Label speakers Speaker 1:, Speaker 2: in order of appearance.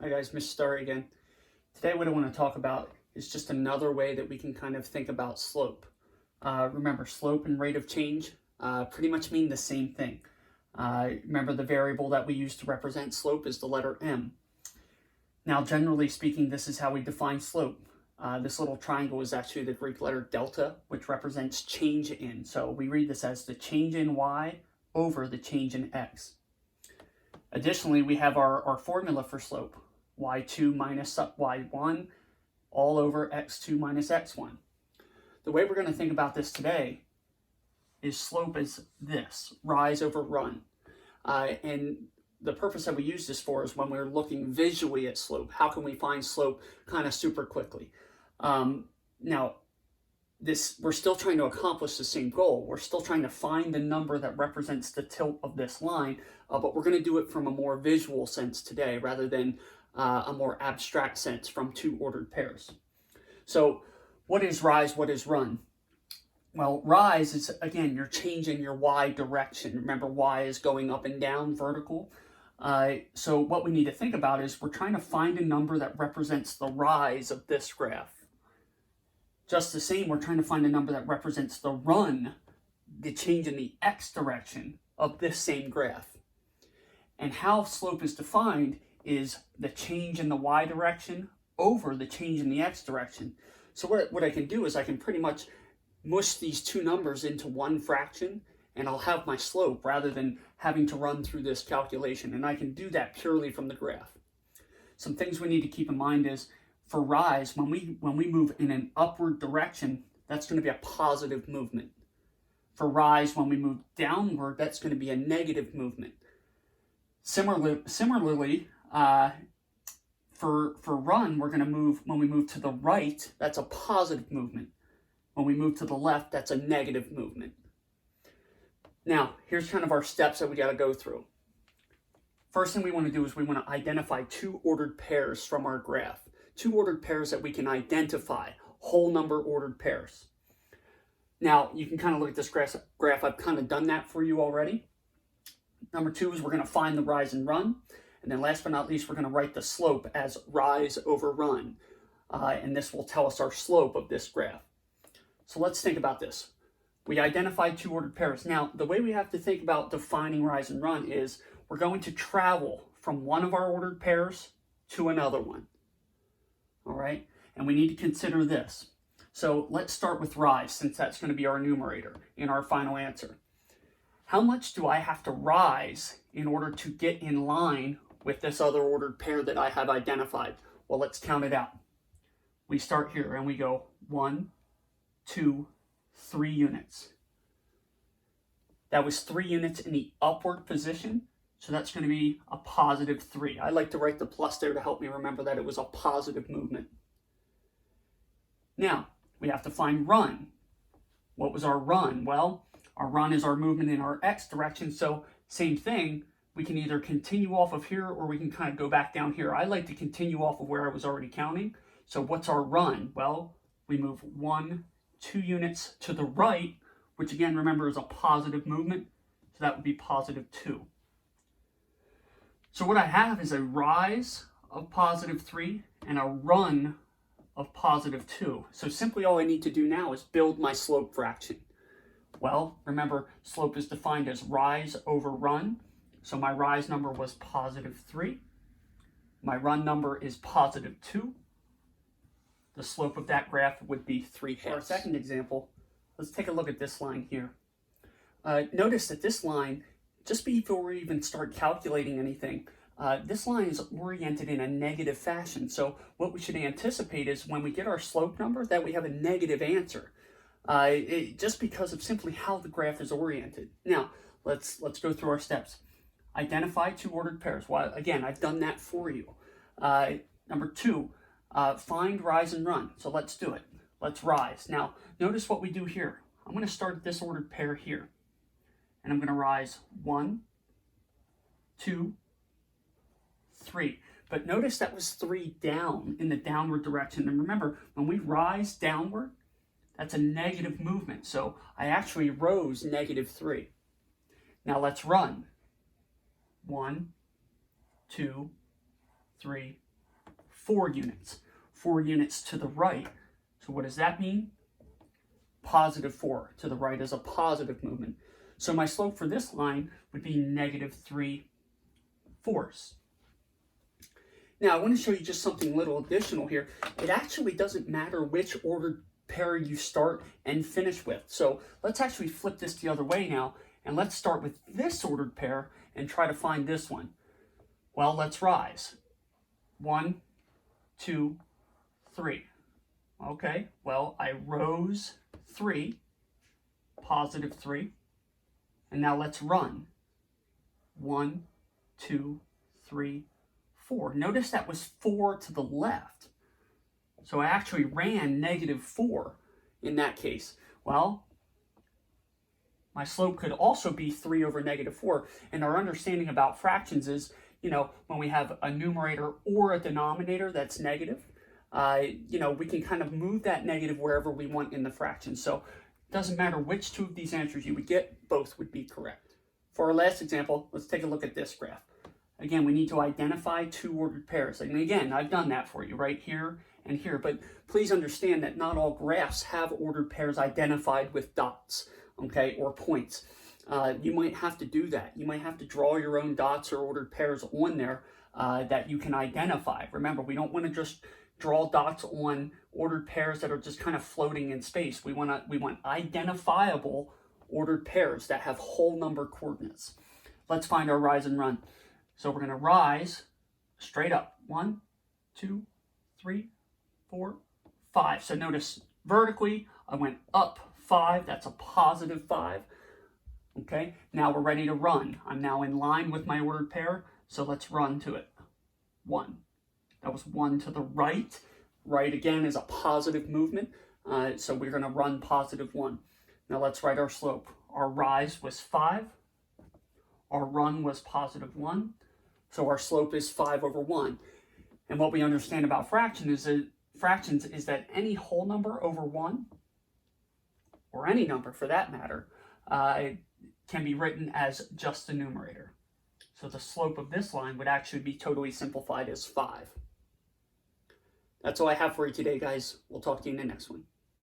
Speaker 1: Hi guys, Mr. Starry again. Today what I want to talk about is just another way that we can kind of think about slope. Remember, slope and rate of change pretty much mean the same thing. Remember, the variable that we use to represent slope is the letter m. Now, generally speaking, this is how we define slope. This little triangle is actually the Greek letter delta, which represents change in. So we read this as the change in y over the change in x. Additionally, we have our formula for slope, y2 minus y1 all over x2 minus x1. The way we're going to think about this today is slope is this, rise over run. And the purpose that we use this for is when we're looking visually at slope. How can we find slope kind of super quickly? Now, we're still trying to accomplish the same goal. We're still trying to find the number that represents the tilt of this line, but we're going to do it from a more visual sense today rather than a more abstract sense from two ordered pairs. So what is rise, what is run? Well, rise is, again, you're changing your y direction. Remember, y is going up and down, vertical. So what we need to think about is we're trying to find a number that represents the rise of this graph. Just the same, we're trying to find a number that represents the run, the change in the x direction of this same graph. And how slope is defined is the change in the y direction over the change in the x direction. So what I can do is I can pretty much mush these two numbers into one fraction, and I'll have my slope rather than having to run through this calculation. And I can do that purely from the graph. Some things we need to keep in mind is for rise, when we move in an upward direction, that's going to be a positive movement. For rise, when we move downward, that's going to be a negative movement. Similarly, for run, we're going to move, when we move to the right, that's a positive movement. When we move to the left, that's a negative movement. Now, here's kind of our steps that we got to go through. First thing we want to do is we want to identify two ordered pairs from our graph. Two ordered pairs that we can identify, whole number ordered pairs. Now, you can kind of look at this graph. I've kind of done that for you already. Number two is we're going to find the rise and run. And then last but not least, we're going to write the slope as rise over run. And this will tell us our slope of this graph. So let's think about this. We identified two ordered pairs. Now, the way we have to think about defining rise and run is we're going to travel from one of our ordered pairs to another one. All right? And we need to consider this. So let's start with rise, since that's going to be our numerator in our final answer. How much do I have to rise in order to get in line with this other ordered pair that I have identified? Well, let's count it out. We start here and we go 1, 2, 3 units. That was 3 units in the upward position, so that's going to be a positive 3. I like to write the plus there to help me remember that it was a positive movement. Now, we have to find run. What was our run? Well, our run is our movement in our x direction, so same thing. We can either continue off of here or we can kind of go back down here. I like to continue off of where I was already counting. So what's our run? Well, we move 1, 2 units to the right, which again, remember, is a positive movement. So that would be positive 2. So what I have is a rise of positive 3 and a run of positive 2. So simply all I need to do now is build my slope fraction. Well, remember, slope is defined as rise over run. So my rise number was positive 3. My run number is positive 2. The slope of that graph would be 3/2. For our second example, let's take a look at this line here. Notice that this line, just before we even start calculating anything, this line is oriented in a negative fashion. So what we should anticipate is when we get our slope number that we have a negative answer, just because of simply how the graph is oriented. Now, let's go through our steps. Identify two ordered pairs. Well, again, I've done that for you. Number 2, find rise and run. So let's do it. Let's rise. Now, notice what we do here. I'm going to start at this ordered pair here. And I'm going to rise 1, 2, 3. But notice that was 3 down in the downward direction. And remember, when we rise downward, that's a negative movement. So I actually rose negative 3. Now let's run. 1, 2, 3, 4 units. 4 units to the right. So what does that mean? Positive 4 to the right is a positive movement. So my slope for this line would be -3/4. Now I want to show you just something little additional here. It actually doesn't matter which ordered pair you start and finish with. So let's actually flip this the other way now, and let's start with this ordered pair and try to find this one. Well, let's rise. 1, 2, 3. Okay, well, I rose 3, +3, and now let's run. 1, 2, 3, 4. Notice that was 4 to the left. So I actually ran -4 in that case. Well, my slope could also be 3 over -4. And our understanding about fractions is, when we have a numerator or a denominator that's negative, we can kind of move that negative wherever we want in the fraction. So it doesn't matter which two of these answers you would get, both would be correct. For our last example, let's take a look at this graph. Again, we need to identify two ordered pairs. And again, I've done that for you right here and here. But please understand that not all graphs have ordered pairs identified with dots, okay, or points. You might have to do that. You might have to draw your own dots or ordered pairs on there that you can identify. Remember, we don't want to just draw dots on ordered pairs that are just kind of floating in space. We want identifiable ordered pairs that have whole number coordinates. Let's find our rise and run. So we're going to rise straight up. 1, 2, 3, 4, 5. So notice vertically, I went up 5. That's a +5. Okay, now we're ready to run. I'm now in line with my ordered pair, so let's run to it. 1. That was 1 to the right. Right again is a positive movement, so we're going to run +1. Now let's write our slope. Our rise was 5. Our run was +1. So our slope is 5 over 1. And what we understand about fractions is that any whole number over 1, or any number for that matter, can be written as just the numerator. So the slope of this line would actually be totally simplified as 5. That's all I have for you today, guys. We'll talk to you in the next one.